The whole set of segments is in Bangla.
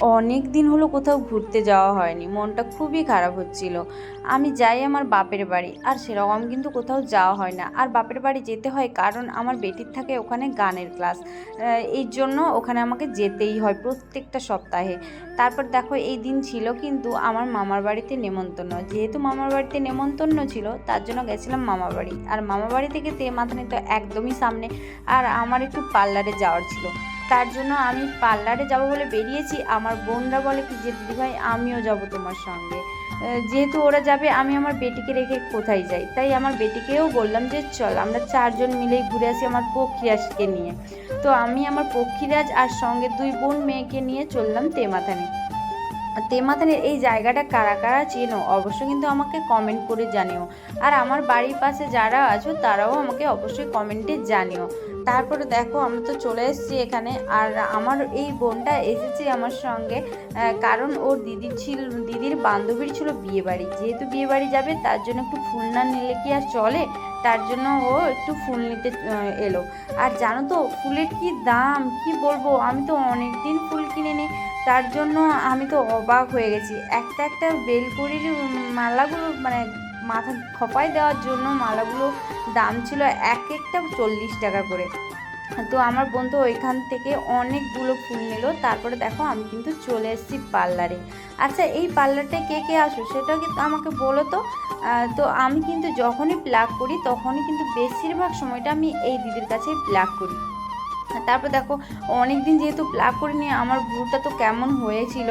অনেক দিন হলো কোথাও ঘুরতে যাওয়া হয়নি, মনটা খুবই খারাপ হচ্ছিল। আমি যাই আমার বাপের বাড়ি, আর সেরকম কিন্তু কোথাও যাওয়া হয় না। আর বাপের বাড়ি যেতে হয় কারণ আমার বেটির থাকে ওখানে গানের ক্লাস, এই জন্য ওখানে আমাকে যেতেই হয় প্রত্যেকটা সপ্তাহে। তারপর দেখো এই দিন ছিল কিন্তু আমার মামার বাড়িতে নেমন্তন্ন, যেহেতু মামার বাড়িতে নেমন্তন্ন ছিল তার জন্য গেছিলাম মামার বাড়ি। আর মামার বাড়ি থেকে তেমাথানি তো একদমই সামনে, আর আমার একটু পার্লারে যাওয়ার ছিল, তার জন্য আমি পার্লারে যাব বলে বেরিয়েছি। আমার বোনরা বলে কি যে দিদিভাই আমিও যাব তোমার সঙ্গে, যেহেতু ওরা যাবে আমি আমার বেটিকে রেখে কোথায় যাই, তাই আমার বেটিকেও বললাম যে চল আমরা চারজন মিলেই ঘুরে আসি আমার পক্ষীরাজকে নিয়ে। তো আমি আমার পক্ষীরাজ আর সঙ্গে দুই বোন মেয়েকে নিয়ে চললাম তেমাথানি। তেমাথানির এই জায়গাটা কারা কারা চেনো অবশ্যই কিন্তু আমাকে কমেন্ট করে জানিও, আর আমার বাড়ির পাশে যারা আছো তারাও আমাকে অবশ্যই কমেন্টে জানিও। তারপরে দেখো আমরা তো চলে এসেছি এখানে, আর আমার এই বোনটা এসেছে আমার সঙ্গে, কারণ ওর দিদির বান্ধবীর ছিল বিয়ে বাড়ি, যেহেতু বিয়ে বাড়ি যাবে তার জন্য একটু ফুল না নিলে কি আর চলে, তার জন্য ও একটু ফুল নিতে এলো। আর জানো তো ফুলের কি দাম, কি বলবো, আমি তো অনেক দিন ফুল কিনে নিই, তার জন্য আমি তো অবাক হয়ে গেছি। একটা একটা বেলকুড়ির মালাগুলো মানে মাথা খোঁপায় দেওয়ার জন্য মালাগুলো দাম ছিল এক একটা 40 টাকা করে। তো আমার বন্ধু ওইখান থেকে অনেকগুলো ফুল নিল। তারপরে দেখো আমি কিন্তু চলে এসেছি পার্লারে। আচ্ছা এই পার্লারটায় কে কে আসো সেটা কিন্তু আমাকে বলো তো। তো আমি কিন্তু যখনই প্লাক করি তখনই কিন্তু বেশিরভাগ সময়টা আমি এই দিদির কাছেই প্লাক করি। তারপর দেখো অনেক দিন যেহেতু প্লাক করিনি, আমার ভ্রুটা তো কেমন হয়েছিল,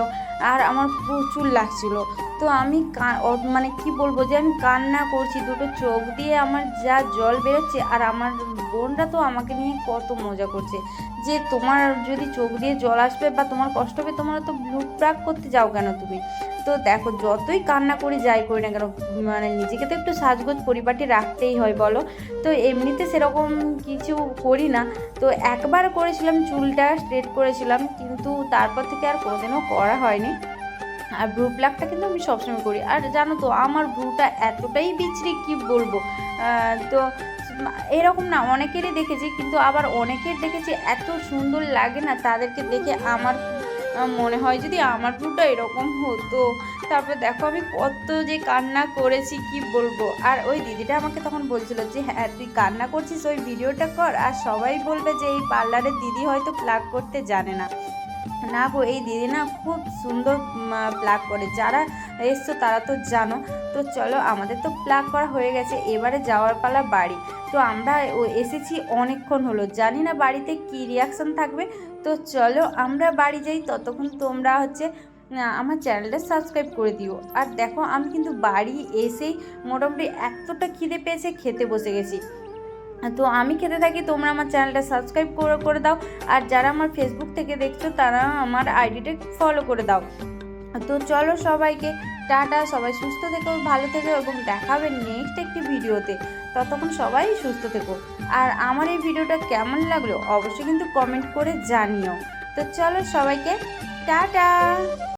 আর আমার প্রচুর লাগছিল। তো আমি মানে কি বলবো যে আমি কান্না করছি, দুটো চোখ দিয়ে আমার যা জল বেরোচ্ছে। আর আমার বোনরা তো আমাকে নিয়ে কত মজা করছে যে তোমার যদি চোখ দিয়ে জল আসবে বা তোমার কষ্ট হবে তোমরা তো ব্লু প্লাক করতে যাও কেন তুমি। তো দেখো যতই কান্না করে যাই করি না কেন, মানে নিজেকে তো একটু সাজগোজ পরিপাটি রাখতেই হয় বলো। তো এমনিতে সেরকম কিছু করি না। তো একবার করেছিলাম, চুলটা স্ট্রেট করেছিলাম, কিন্তু তারপর থেকে আর কোনোদিনও করা হয়নি। আর ভ্রু প্লাকটা কিন্তু আমি সবসময় করি। আর জানো তো আমার ভ্রুটা এতটাই বিচ্ছিরি কি বলবো। তো এরকম না অনেকেরই দেখেছি, কিন্তু আবার অনেকের দেখেছি এত সুন্দর লাগে না, তাদেরকে দেখে আমার মনে হয় যদি আমার ভ্রুটা এরকম হতো। তারপরে দেখো আমি কত যে কান্না করেছি কি বলবো। আর ওই দিদিটা আমাকে তখন বলছিল যে হ্যাঁ তুই কান্না করছিস ওই ভিডিওটা কর, আর সবাই বলবে যে এই পার্লারের দিদি হয়তো প্লাগ করতে জানে না। না গো এই দিদি না খুব সুন্দর প্লাগ করে, যারা এসছো তারা তো জানো। তো চলো আমাদের তো প্লাগ করা হয়ে গেছে, এবারে যাওয়ার পালা বাড়ি। তো আমরা এসেছি অনেকক্ষণ হলো, জানি না বাড়িতে কি রিয়াকশান থাকবে। তো চলো আমরা বাড়ি যাই, ততক্ষণ তোমরা হচ্ছে আমার চ্যানেলটা সাবস্ক্রাইব করে দিও। আর দেখো আমি কিন্তু বাড়ি এসেই মোটামুটি এতটা খিদে পেয়েছে খেতে বসে গেছি। তো আমি খেতে থাকি, তোমরা আমার চ্যানেলটা সাবস্ক্রাইব করে করে দাও। আর যারা আমার ফেসবুক থেকে দেখছো তারা আমার আইডিটা ফলো করে দাও। তো চলো সবাইকে টাটা, সবাই সুস্থ থেকো, ভালো থেকো, এবং দেখাবে নেক্সট একটি ভিডিওতে। ততক্ষণ সবাই সুস্থ থেকো। আর আমার এই ভিডিওটা কেমন লাগলো অবশ্যই কিন্তু কমেন্ট করে জানিও। তো চলো সবাইকে টাটা।